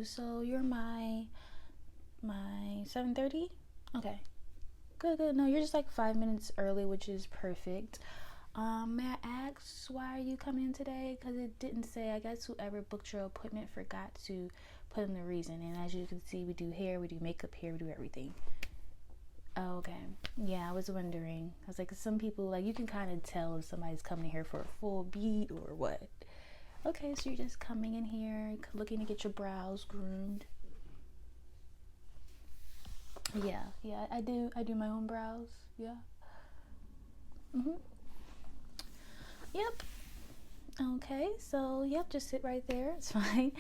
you. So you're my 7:30? Okay. Good. No, you're just like 5 minutes early, which is perfect. May I ask, why are you coming in today? Because it didn't say. I guess whoever booked your appointment forgot to put in the reason. And as you can see, we do hair, we do makeup here, we do everything. Oh, okay. Yeah, I was wondering. I was like, some people, like, you can kind of tell if somebody's coming here for a full beat or what. Okay, so you're just coming in here, looking to get your brows groomed. Yeah, I do my own brows. Yeah. Yep. Okay, so yep, just sit right there. It's fine.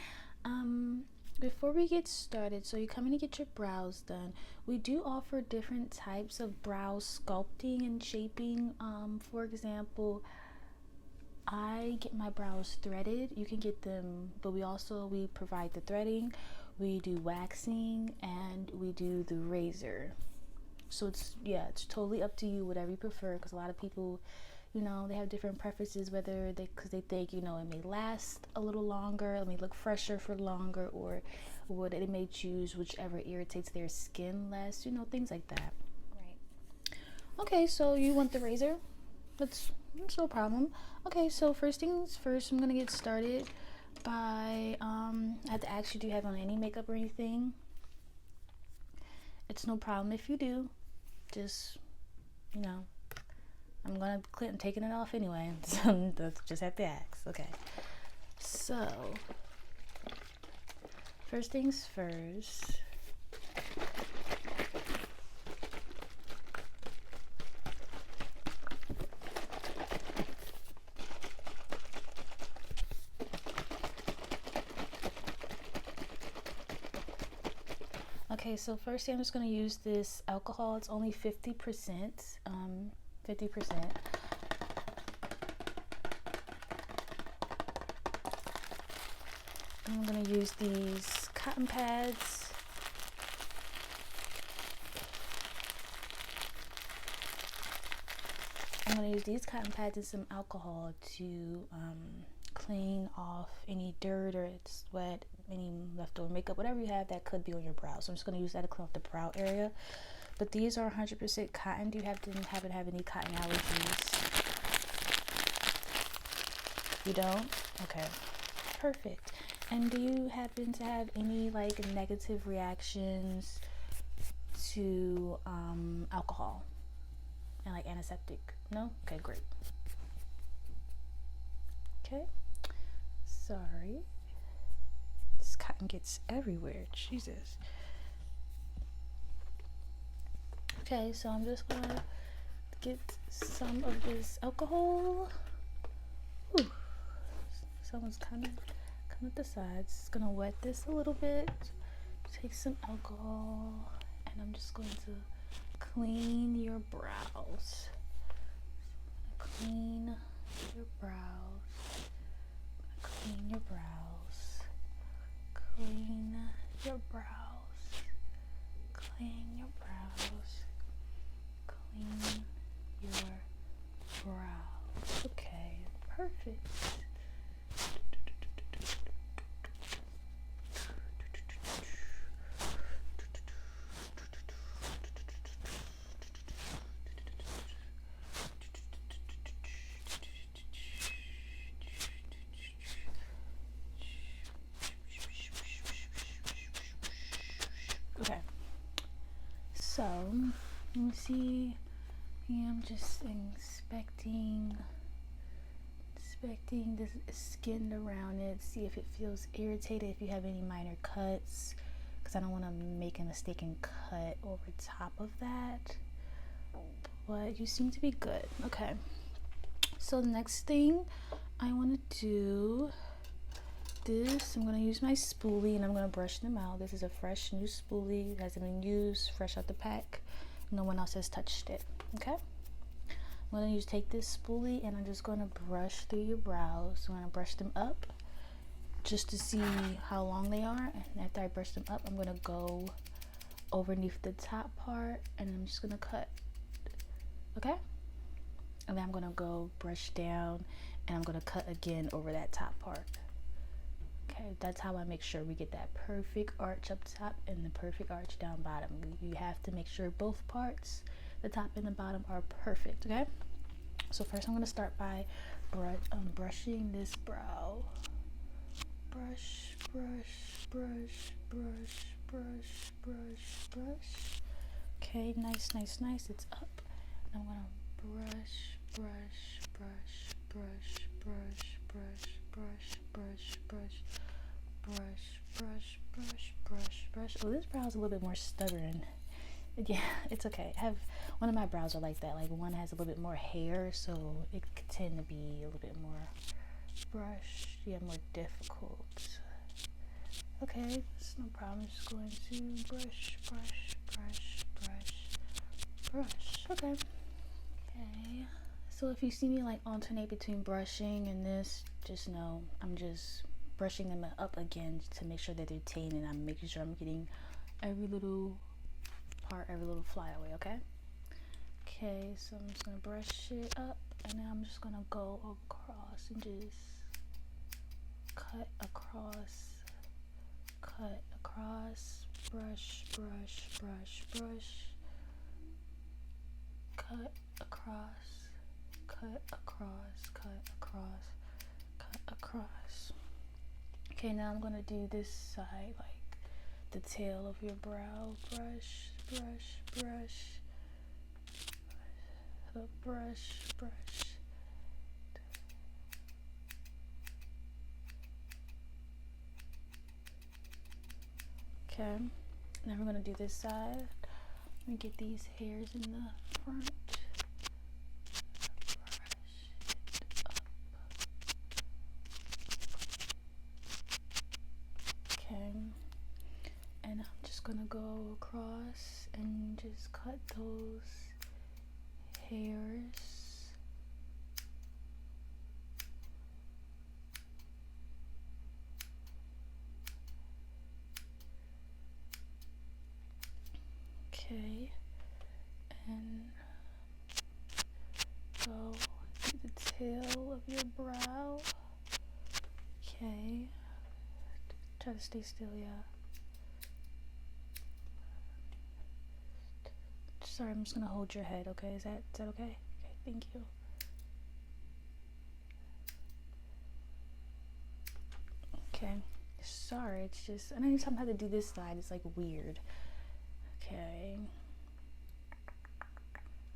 Before we get started, so you're coming to get your brows done. We do offer different types of brow sculpting and shaping. For example, I get my brows threaded. You can get them, but we provide the threading, we do waxing, and we do the razor. So it's totally up to you, whatever you prefer, because a lot of people, they have different preferences, because they think, it may last a little longer, it may look fresher for longer, or what it may choose whichever irritates their skin less, things like that. Right. Okay, so you want the razor? That's no problem. Okay, so first things first, I'm gonna get started by I have to ask you, do you have on any makeup or anything? It's no problem if you do. Just, I'm taking it off anyway, so just have to ask. Okay, so first things first. Okay, so first I'm just going to use this alcohol. It's only 50%. 50%. I'm going to use these cotton pads. I'm going to use these cotton pads and some alcohol to clean off any dirt or sweat, any leftover makeup, whatever you have that could be on your brows. So I'm just going to use that to clean off the brow area. But these are 100% cotton. Do you happen to have any cotton allergies? You don't? Okay, perfect. And do you happen to have any negative reactions to alcohol and antiseptic? No? Okay, great. Okay. Sorry. This cotton gets everywhere. Jesus. Okay, so I'm just gonna get some of this alcohol. Whew. Someone's kind of come at the sides. Just gonna wet this a little bit. Take some alcohol, and I'm just going to clean your brows. Clean your brows. Clean your brows. Clean your brows. Clean your brows. Clean your brows. Okay, perfect. Okay, so let me see. Yeah, I'm just inspecting the skin around it, see if it feels irritated, if you have any minor cuts, because I don't want to make a mistake and cut over top of that. But you seem to be good. Okay, so the next thing I want to do this, I'm going to use my spoolie and I'm going to brush them out. This is a fresh new spoolie. It hasn't been used, fresh out the pack. No one else has touched it. Okay, I'm going to take this spoolie and I'm just going to brush through your brows. I'm going to brush them up just to see how long they are, and after I brush them up, I'm going to go underneath the top part and I'm just going to cut. Okay, and then I'm going to go brush down and I'm going to cut again over that top part. Okay, that's how I make sure we get that perfect arch up top and the perfect arch down bottom. You have to make sure both parts, the top and the bottom, are perfect. Okay, so first I'm going to start by brushing this brow. Brush, brush, brush, brush, brush, brush, brush. Okay, nice, nice, nice. It's up. And I'm gonna brush, brush, brush, brush, brush, brush, brush, brush, brush, brush, brush, brush, brush, brush. Oh, this brow is a little bit more stubborn. Yeah, it's okay. I have one of my brows are like that. Like one has a little bit more hair, so it could tend to be a little bit more brush. Yeah, more difficult. Okay, it's no problem. Just going to brush, brush, brush, brush, brush. Okay. Okay. So if you see me like alternate between brushing and this, just know I'm just brushing them up again to make sure that they're tame, and I'm making sure I'm getting every little part, every little flyaway. Okay. Okay. So I'm just gonna brush it up, and then I'm just gonna go across and just cut across, brush, brush, brush, brush, cut across, cut across, cut across, cut across. Okay, now I'm gonna do this side, like the tail of your brow. Brush, brush, brush, brush, brush. Okay, now we're gonna do this side. Let me get these hairs in the front. Brush it up. Okay, and I'm just gonna go across and just cut those hairs. Okay, and go to the tail of your brow. Okay, try to stay still, yeah. Sorry, I'm just gonna hold your head, okay? Is that okay? Okay, thank you. Okay, sorry, it's just, and anytime I have to do this side, it's like weird. Okay,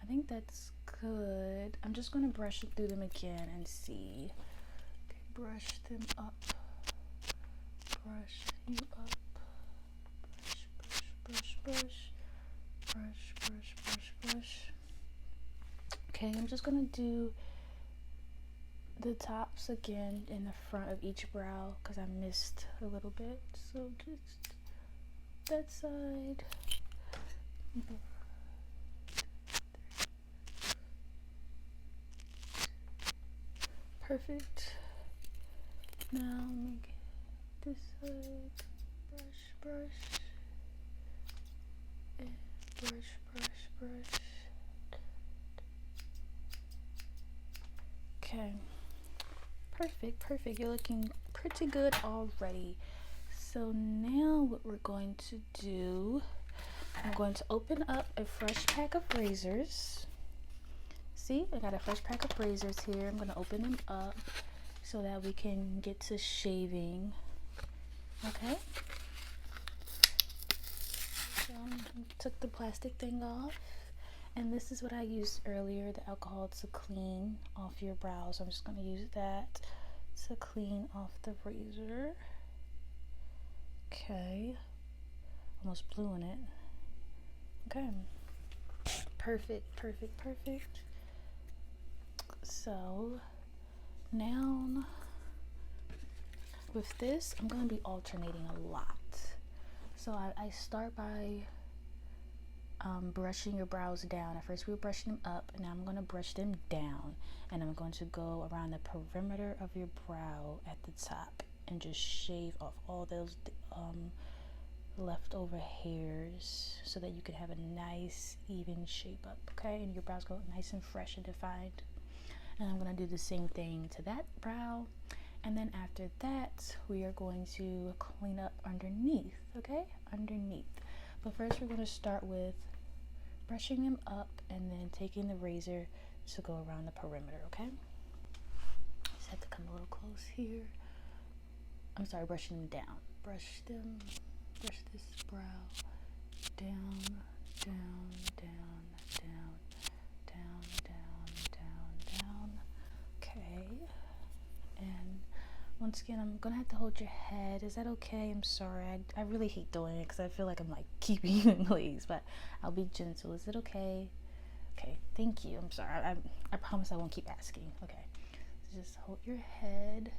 I think that's good. I'm just gonna brush through them again and see. Okay, brush them up. Brush you up. Brush, brush, brush, brush. Brush, brush, brush, brush. Okay, I'm just gonna do the tops again in the front of each brow because I missed a little bit. So just that side. Perfect. Now make this side. Brush, brush. And brush, brush, brush. Okay. Perfect, perfect. You're looking pretty good already. So now what we're going to do, I'm going to open up a fresh pack of razors. See, I got a fresh pack of razors here. I'm going to open them up so that we can get to shaving. Okay. So took the plastic thing off. And this is what I used earlier, the alcohol to clean off your brows. I'm just going to use that to clean off the razor. Okay. Almost blew in it. Okay. Perfect, perfect, perfect. So now with this, I'm going to be alternating a lot. So I start by brushing your brows down. At first we were brushing them up, and now I'm going to brush them down, and I'm going to go around the perimeter of your brow at the top and just shave off all those leftover hairs so that you can have a nice even shape up. Okay, and your brows go nice and fresh and defined. And I'm going to do the same thing to that brow, And then after that, we are going to clean up underneath, okay? Underneath. But first we're going to start with brushing him up and then taking the razor to go around the perimeter, okay? Just have to come a little close here. I'm sorry, brushing them down. Brush this brow down, down, down, down, down, down, down, down. Okay. And once again, I'm gonna have to hold your head. Is that okay? I'm sorry. I really hate doing it because I feel like I'm like keeping you in place, but I'll be gentle. Is it okay? Okay, thank you. I'm sorry. I promise I won't keep asking. Okay. So just hold your head.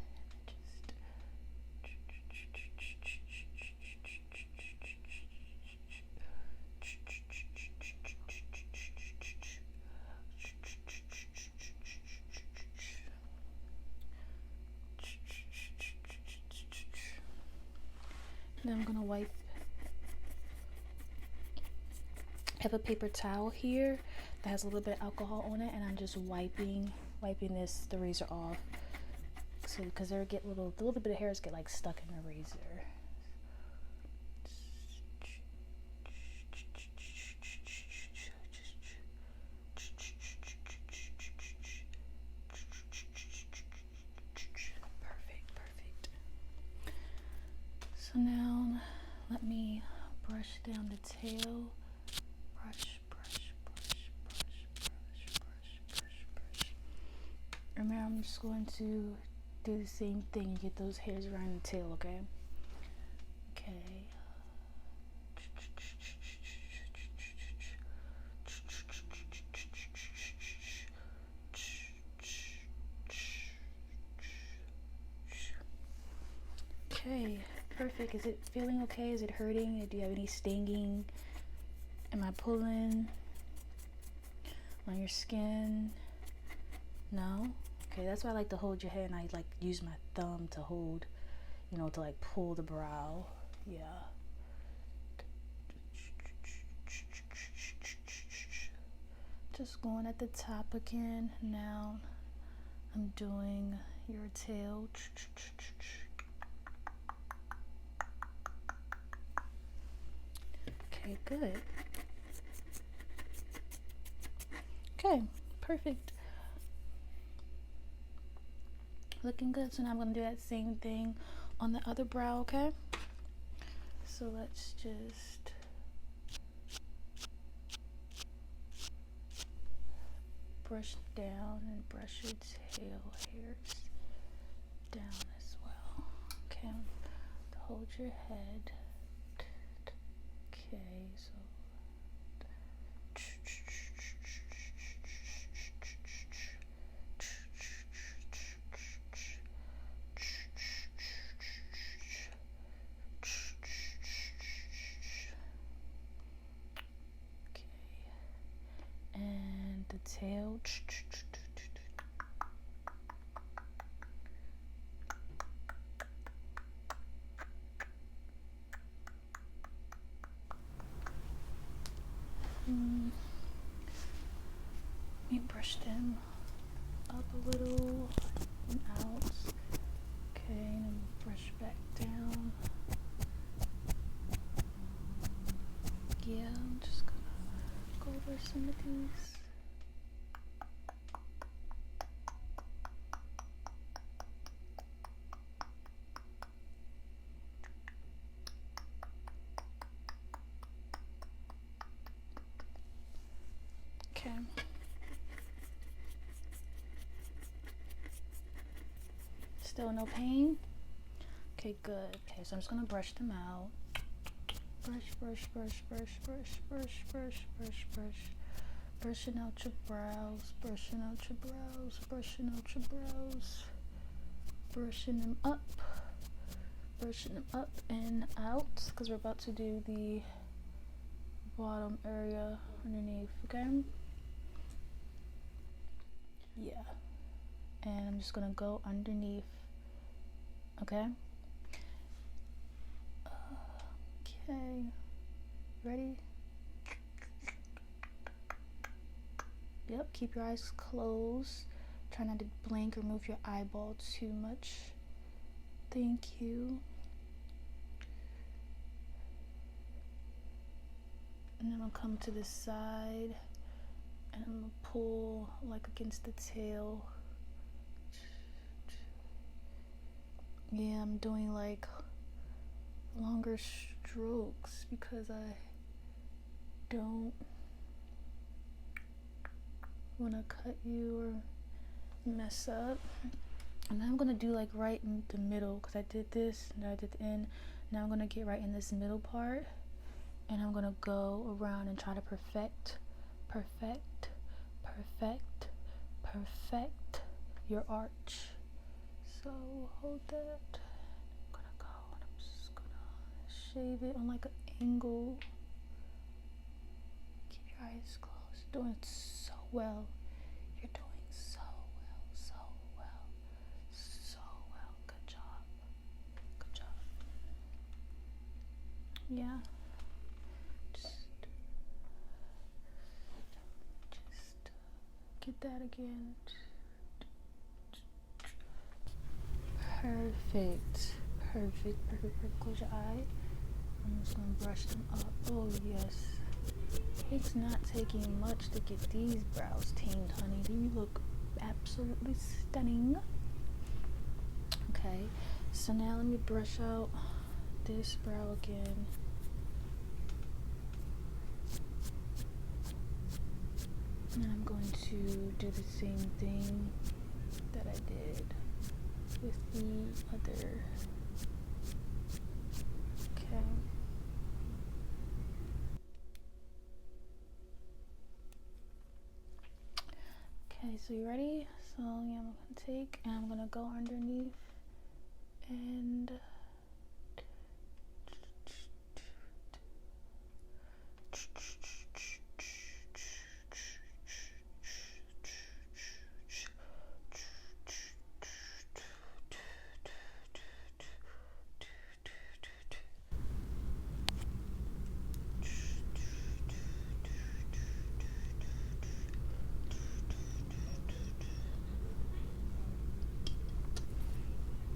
Then I'm gonna wipe. I have a paper towel here that has a little bit of alcohol on it, and I'm just wiping the razor off. So because there get a little bit of hairs get like stuck in the razor. Perfect. So now let me brush down the tail. Brush. Remember, I'm just going to do the same thing and get those hairs around the tail, okay? Okay. Okay, perfect. Is it feeling okay? Is it hurting? Do you have any stinging? Am I pulling on your skin? No? Okay, that's why I like to hold your head, and I like use my thumb to hold, you know, to like pull the brow. Yeah. Just going at the top again. Now I'm doing your tail. Okay, good. Okay, perfect. Looking good. So now I'm going to do that same thing on the other brow, okay? So let's just brush down and brush your tail hairs down as well. Okay, hold your head. Okay, so the tail. Let me brush them up a little and out. Okay, and brush back down. Yeah, I'm just gonna go over some of these. Okay. Still no pain? Okay, good. Okay, so I'm just gonna brush them out. Brush. Brushing out your brows, brushing them up and out, because we're about to do the bottom area underneath, okay? Yeah. And I'm just gonna go underneath, okay? Okay, ready? Yep, keep your eyes closed. Try not to blink or move your eyeball too much. Thank you. And then I'm gonna come to the side and I'm gonna pull like against the tail. Yeah, I'm doing like longer strokes because I don't want to cut you or mess up. And then I'm gonna do like right in the middle because I did this and I did the end. Now I'm gonna get right in this middle part and I'm gonna go around and try to perfect your arch. So hold that. I'm gonna go and I'm just gonna shave it on like an angle. Keep your eyes closed. You're doing so well. You're doing so well, so well, so well. Good job. Good job. Yeah. Just get that again. Perfect. Close your eye. I'm just gonna brush them up. Oh yes. It's not taking much to get these brows tamed, honey. You look absolutely stunning. Okay, so now let me brush out this brow again. And I'm going to do the same thing that I did with the other. Okay. Okay, so you ready? So yeah, I'm gonna take and I'm gonna go underneath and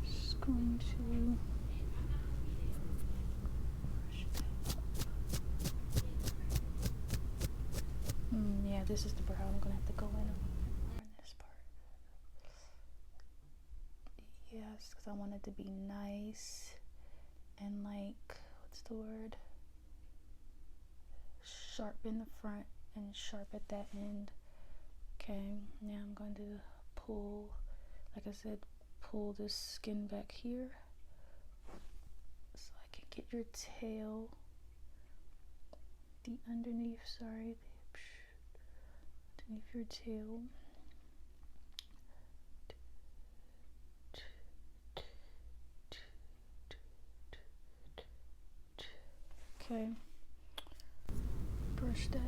just going to yeah, this is the brow I'm gonna have to go in this part. Yes, because I want it to be nice and like, what's the word? Sharp in the front and sharp at that end. Okay, now I'm going to pull, like I said, pull this skin back here so I can get your tail, the underneath, sorry, underneath your tail. Okay, brush that.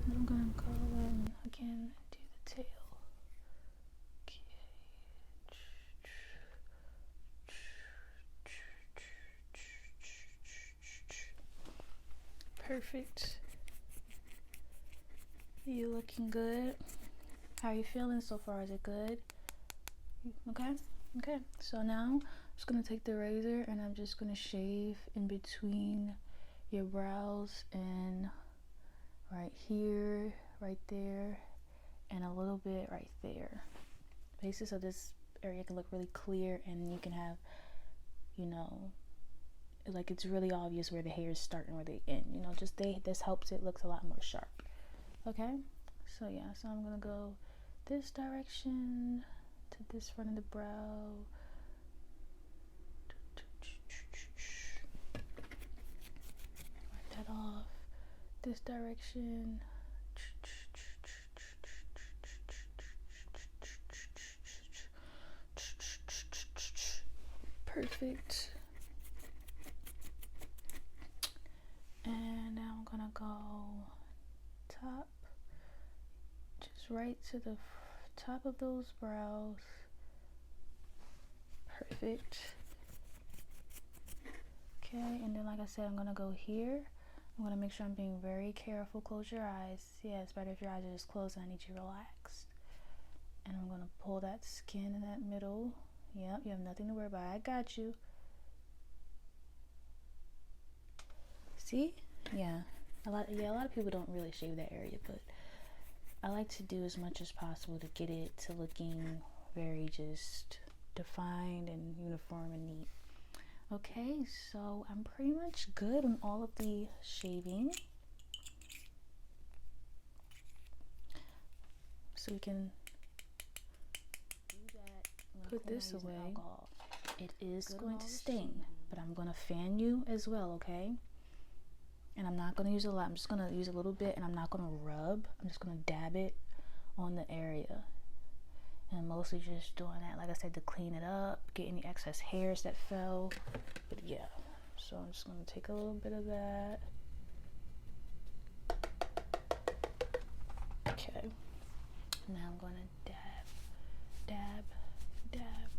And I'm gonna go in again and do the tail. Okay. Perfect. You looking good? How are you feeling so far? Is it good? Okay. Okay. So now I'm just gonna take the razor and I'm just gonna shave in between your brows and right here, right there, and a little bit right there. Basically, so this area can look really clear and you can have, you know, like it's really obvious where the hairs start and where they end. You know, just this helps it looks a lot more sharp. Okay. So yeah, so I'm gonna go this direction to this front of the brow. Wipe that off. This direction. Perfect. And now I'm gonna go top, just right to the top of those brows. Perfect. Okay, and then like I said, I'm gonna go here. I'm gonna make sure I'm being very careful. Close your eyes. Yeah, it's better if your eyes are just closed and I need you relaxed. And I'm gonna pull that skin in that middle. Yep, you have nothing to worry about. I got you. See? Yeah. A lot of people don't really shave that area, but I like to do as much as possible to get it to looking very just defined and uniform and neat. Okay, so I'm pretty much good on all of the shaving. So we can put this away. It is going to stain, but I'm going to fan you as well, okay? And I'm not going to use a lot. I'm just going to use a little bit, and I'm not going to rub. I'm just going to dab it on the area. And mostly just doing that, like I said, to clean it up, get any excess hairs that fell. But yeah, so I'm just going to take a little bit of that. Okay. Now I'm going to dab, dab, dab.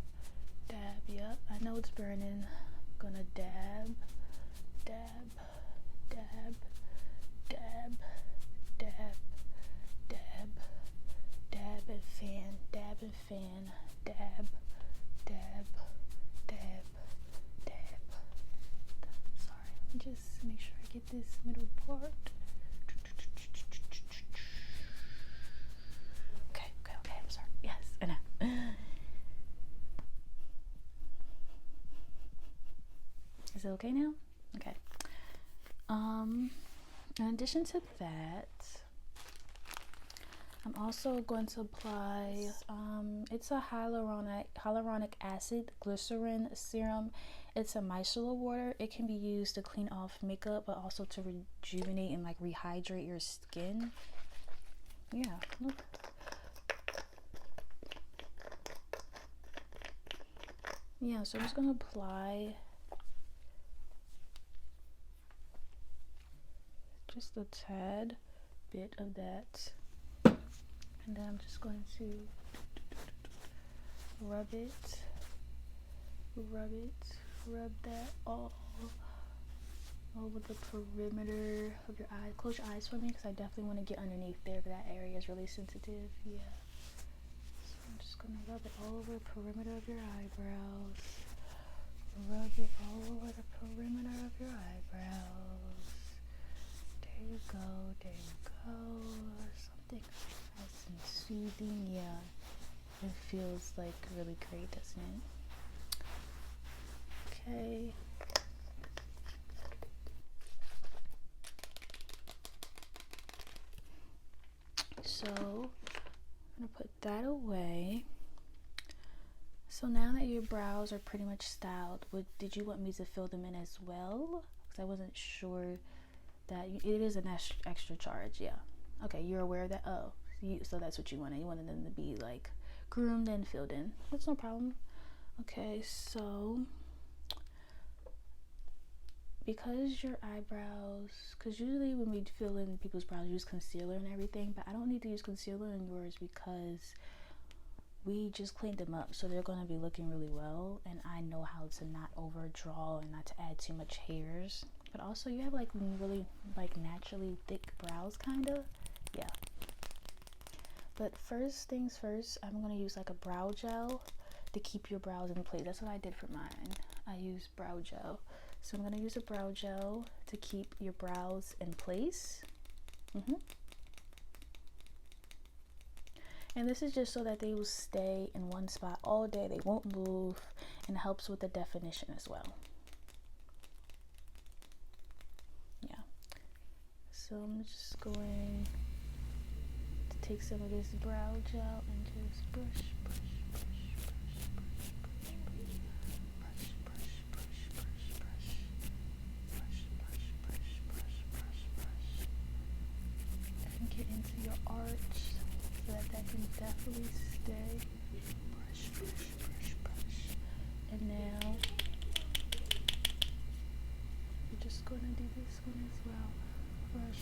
Yep, I know it's burning. I'm going to dab, dab, dab, dab, dab, dab, dab and fan, dab and fan, dab, dab, dab, dab. Sorry, just make sure I get this middle part. Okay, I'm sorry. Yes, I know. Is it okay now? Okay. In addition to that, I'm also going to apply, it's a hyaluronic acid glycerin serum. It's a micellar water. It can be used to clean off makeup, but also to rejuvenate and like rehydrate your skin. Yeah, look. Yeah, so I'm just going to apply just a tad bit of that. And then I'm just going to rub that all over the perimeter of your eye. Close your eyes for me, because I definitely want to get underneath there. That area is really sensitive. Yeah. So I'm just going to rub it all over the perimeter of your eyebrows. Rub it all over the perimeter of your eyebrows. There you go. Something nice and soothing. Yeah, it feels like really great, doesn't it? Okay. So I'm gonna put that away. So now that your brows are pretty much styled, did you want me to fill them in as well? Because I wasn't sure that it is an extra charge. Yeah. Okay, you're aware of that. Oh, so that's what you wanted. You wanted them to be like groomed and filled in. That's no problem. Okay, so because your eyebrows, because usually when we fill in people's brows, we use concealer and everything, but I don't need to use concealer in yours because we just cleaned them up, so they're going to be looking really well, and I know how to not overdraw and not to add too much hairs. But also, you have like really like naturally thick brows, kind of. Yeah. But first things first, I'm going to use like a brow gel to keep your brows in place. That's what I did for mine. I used brow gel. So I'm going to use a brow gel to keep your brows in place. And this is just so that they will stay in one spot all day. They won't move, and helps with the definition as well. Yeah. So I'm just going to take some of this brow gel and just brush. And get into your arch so that can definitely stay. Brush. And now we're just going to do this one as well. Brush.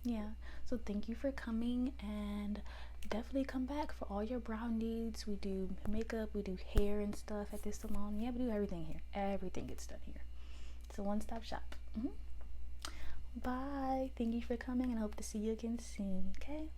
Yeah, so thank you for coming, and definitely come back for all your brow needs. We do makeup, we do hair and stuff at this salon. Yeah, we do everything here. Everything gets done here. It's a one-stop shop. Bye. Thank you for coming, and I hope to see you again soon. Okay.